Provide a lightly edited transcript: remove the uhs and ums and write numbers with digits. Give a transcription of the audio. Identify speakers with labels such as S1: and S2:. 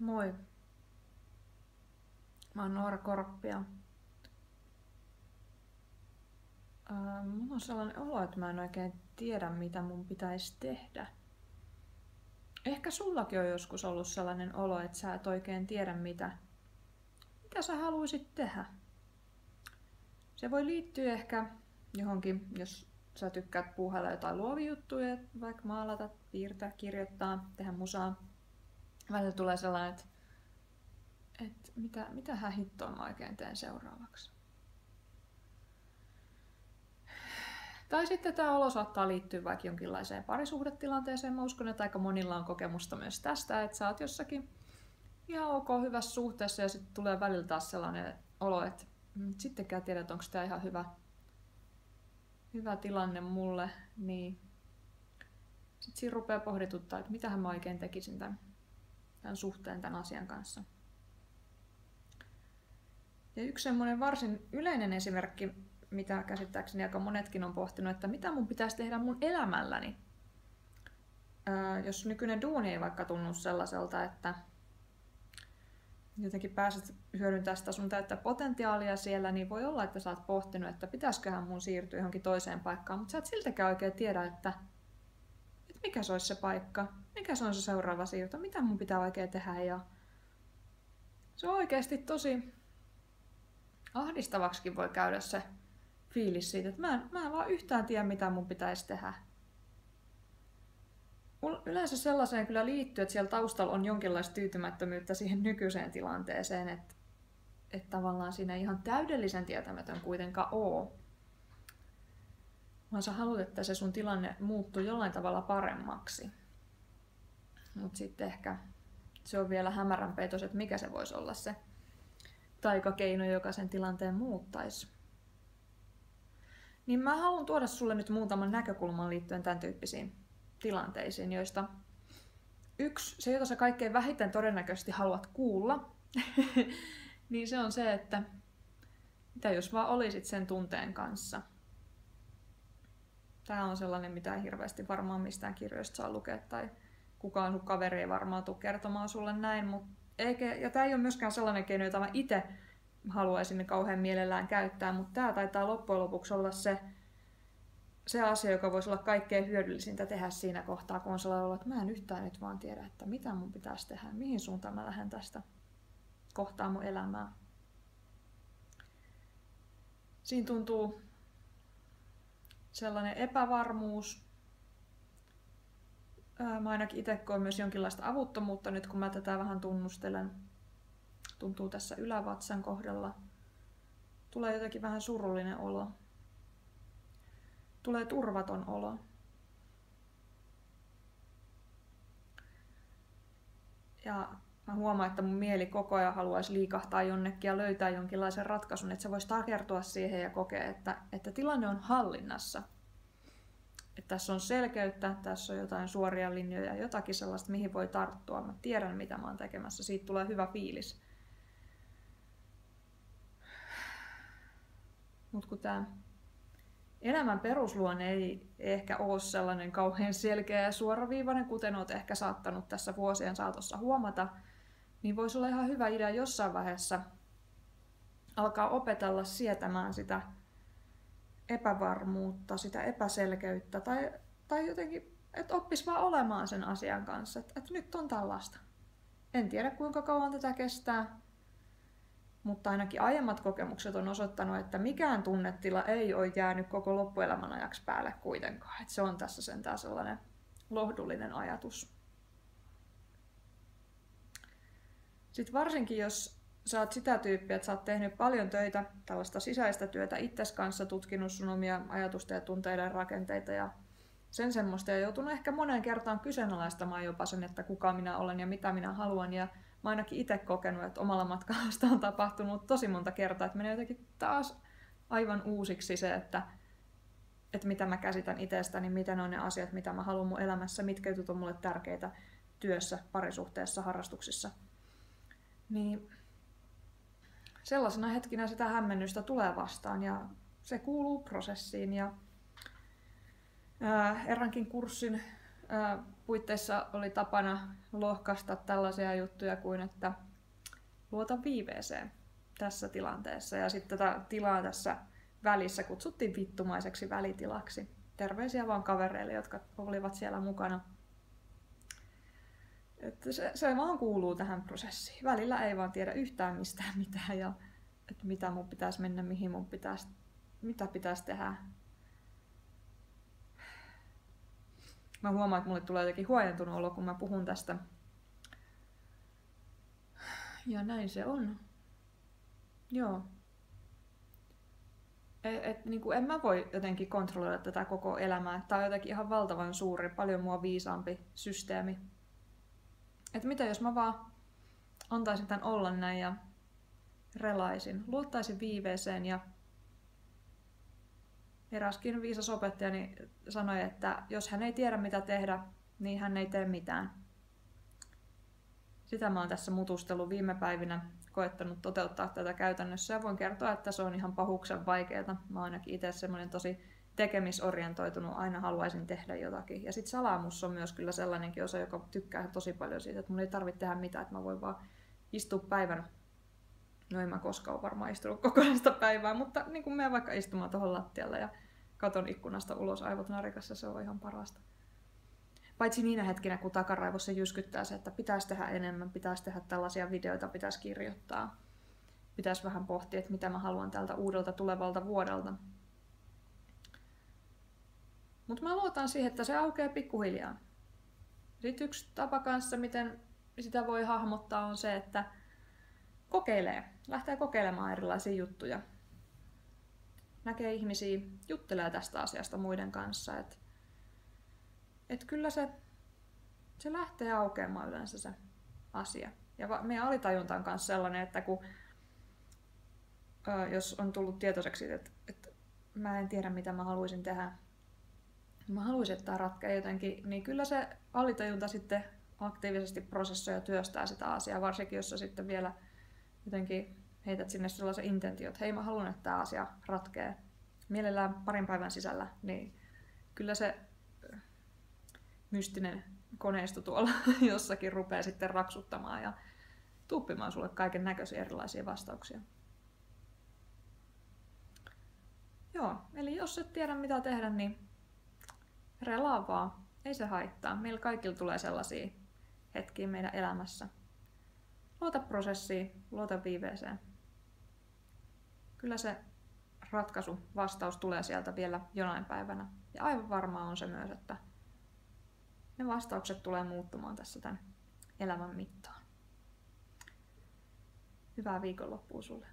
S1: Moi, mä oon Noora Korppia. Mulla on sellainen olo, että mä en oikein tiedä, mitä mun pitäisi tehdä. Ehkä sullakin on joskus ollut sellainen olo, että sä et oikein tiedä, mitä sä haluaisit tehdä. Se voi liittyä ehkä johonkin, jos sä tykkäät puuhailla jotain luovia juttuja, vaikka maalata, piirtää, kirjoittaa, tehdä musaa. Välillä tulee sellainen, että mitähän hittoa mä oikein teen seuraavaksi. Tai sitten tämä olo saattaa liittyä vaikka jonkinlaiseen parisuhdetilanteeseen. Mä uskon, että aika monilla on kokemusta myös tästä, että sä oot jossakin ihan ok hyvässä suhteessa ja sitten tulee välillä taas sellainen olo, että sittenkään tiedä, että onko tämä ihan hyvä tilanne mulle. Niin sitten siinä rupeaa pohdituttaa, että mitähän mä oikein tekisin tämän suhteen, tämän asian kanssa. Ja yksi semmoinen varsin yleinen esimerkki, mitä käsittääkseni aika monetkin on pohtinut, että mitä mun pitäisi tehdä mun elämälläni. Jos nykyinen duuni ei vaikka tunnu sellaiselta, että jotenkin pääset hyödyntämään sitä sun täyttä potentiaalia siellä, niin voi olla, että sä oot pohtinut, että pitäisiköhän mun siirtyä johonkin toiseen paikkaan, mutta sä et siltäkään oikein tiedä, että mikä se olisi se paikka, mikä se on se seuraava siirto, mitä mun pitää oikein tehdä. Ja se on oikeasti tosi ahdistavaksikin voi käydä se fiilis siitä, että mä en vaan yhtään tiedä, mitä mun pitäisi tehdä. Yleensä sellaiseen kyllä liittyy, että siellä taustalla on jonkinlaista tyytymättömyyttä siihen nykyiseen tilanteeseen, että tavallaan siinä ei ihan täydellisen tietämätön kuitenkaan ole. Vaan sä haluat, että se sun tilanne muuttuu jollain tavalla paremmaksi. Mutta sitten ehkä se on vielä hämärän peitos, että mikä se voisi olla se taikakeino, joka sen tilanteen muuttaisi. Niin mä haluan tuoda sulle nyt muutaman näkökulman liittyen tämän tyyppisiin tilanteisiin, joista yksi, se jota sä kaikkein vähiten todennäköisesti haluat kuulla, niin se on se, että mitä jos vaan olisit sen tunteen kanssa. Tää on sellainen, mitä ei hirveästi varmaan mistään kirjoista saa lukea, tai kukaan sun kaveri ei varmaan tule kertomaan sulle näin, ja tää ei ole myöskään sellainen keino, jota mä itse haluaisin kauhean mielellään käyttää, mutta tää taitaa loppujen lopuksi olla se asia, joka voisi olla kaikkein hyödyllisintä tehdä siinä kohtaa, kun on sellainen olo, että mä en yhtään nyt vaan tiedä, että mitä mun pitäisi tehdä, mihin suuntaan mä lähden tästä kohtaa mun elämää. Siinä tuntuu sellainen epävarmuus. Mä ainakin itse koen myös jonkinlaista avuttomuutta nyt, kun mä tätä vähän tunnustelen. Tuntuu tässä ylävatsan kohdalla. Tulee jotenkin vähän surullinen olo. Tulee turvaton olo. Ja mä huomaan, että mun mieli koko ajan haluaisi liikahtaa jonnekin ja löytää jonkinlaisen ratkaisun, että se voisi takertua siihen ja kokea, että tilanne on hallinnassa. Että tässä on selkeyttä, tässä on jotain suoria linjoja, jotakin sellaista, mihin voi tarttua. Mä tiedän, mitä mä oon tekemässä. Siitä tulee hyvä fiilis. Mutta kun tää elämän perusluonne ei ehkä ole sellainen kauhean selkeä ja suoraviivainen, kuten olet ehkä saattanut tässä vuosien saatossa huomata, niin voisi olla ihan hyvä idea jossain vaiheessa alkaa opetella sietämään sitä epävarmuutta, sitä epäselkeyttä tai jotenkin, että oppisi vaan olemaan sen asian kanssa, että nyt on tällaista. En tiedä kuinka kauan tätä kestää, mutta ainakin aiemmat kokemukset on osoittanut, että mikään tunnetila ei ole jäänyt koko loppuelämän ajaksi päälle kuitenkaan. Että se on tässä sentään sellainen lohdullinen ajatus. Sitten varsinkin jos sä oot sitä tyyppiä, että sä oot tehnyt paljon töitä, tällaista sisäistä työtä itses kanssa, tutkinut sun omia ajatusten ja tunteiden rakenteita ja sen semmoista, ja joutunut ehkä moneen kertaan kyseenalaistamaan jopa sen, että kuka minä olen ja mitä minä haluan. Ja mä ainakin itse kokenut, että omalla matkalla sitä on tapahtunut tosi monta kertaa, että menee jotenkin taas aivan uusiksi se, että mitä mä käsitän itsestäni, mitä ne on ne asiat, mitä mä haluan mun elämässä, mitkä jutut on mulle tärkeitä työssä, parisuhteessa, harrastuksissa. Niin sellaisena hetkinä sitä hämmennystä tulee vastaan ja se kuuluu prosessiin. Ja eräänkin kurssin puitteissa oli tapana lohkaista tällaisia juttuja kuin, että luota viiveeseen tässä tilanteessa. Ja sitten tätä tilaa tässä välissä kutsuttiin vittumaiseksi välitilaksi. Terveisiä vaan kavereille, jotka olivat siellä mukana. Että se vaan kuuluu tähän prosessiin. Välillä ei vaan tiedä yhtään mistään mitään ja että mitä mun pitäisi mennä, mihin mun pitäisi, mitä pitäisi tehdä. Mä huomaan, että mulle tulee jotenkin huojentunut olo, kun mä puhun tästä. Ja näin se on. Joo. Niin en mä voi jotenkin kontrolloida tätä koko elämää. Tää on jotenkin ihan valtavan suuri, paljon mua viisaampi systeemi. Että mitä jos mä vaan antaisin tän olla näin ja relaisin, luottaisin viiveeseen ja eräskin viisas opettajani sanoi, että jos hän ei tiedä mitä tehdä, niin hän ei tee mitään. Sitä mä oon tässä mutustellut viime päivinä, koettanut toteuttaa tätä käytännössä ja voin kertoa, että se on ihan pahuksen vaikeeta. Mä oon ainakin itse semmoinen tosi tekemisorientoitunut, aina haluaisin tehdä jotakin. Ja sit salaamus on myös kyllä sellainenkin osa, joka tykkää tosi paljon siitä, että mun ei tarvitse tehdä mitään, että mä voin vaan istua päivän. No en mä koskaan ole varmaan istunut kokonaista päivää, mutta niin kun menen vaikka istumaan tuohon lattialle ja katon ikkunasta ulos aivot narikassa, se on ihan parasta. Paitsi niinä hetkinä, kun takaraivossa jyskyttää se, että pitäisi tehdä enemmän, pitäisi tehdä tällaisia videoita, pitäisi kirjoittaa. Pitäisi vähän pohtia, että mitä mä haluan tältä uudelta tulevalta vuodelta. Mutta mä luotan siihen, että se aukeaa pikkuhiljaa. Sitten yksi tapa kanssa, miten sitä voi hahmottaa, on se, että kokeilee. Lähtee kokeilemaan erilaisia juttuja. Näkee ihmisiä, juttelee tästä asiasta muiden kanssa. Et kyllä se lähtee aukeamaan yleensä se asia. Ja meidän alitajunta on myös sellainen, että jos on tullut tietoiseksi, että mä en tiedä mitä mä haluaisin tehdä, mä haluaisin, että tämä ratkeaa jotenkin, niin kyllä se alitajunta sitten aktiivisesti prosessoi ja työstää sitä asiaa, varsinkin jos sä sitten vielä jotenkin heität sinne sellaisen intention, että hei mä haluan, että tämä asia ratkeaa mielellään parin päivän sisällä, niin kyllä se mystinen koneisto tuolla jossakin rupeaa sitten raksuttamaan ja tuuppimaan sulle kaiken näköisiä erilaisia vastauksia. Joo, eli jos et tiedä mitä tehdä, niin relaa vaan. Ei se haittaa. Meillä kaikilla tulee sellaisia hetkiä meidän elämässä. Luota prosessiin, luota viiveeseen. Kyllä se ratkaisu, vastaus tulee sieltä vielä jonain päivänä. Ja aivan varmaa on se myös, että ne vastaukset tulee muuttumaan tässä tämän elämän mittaan. Hyvää viikonloppua sulle.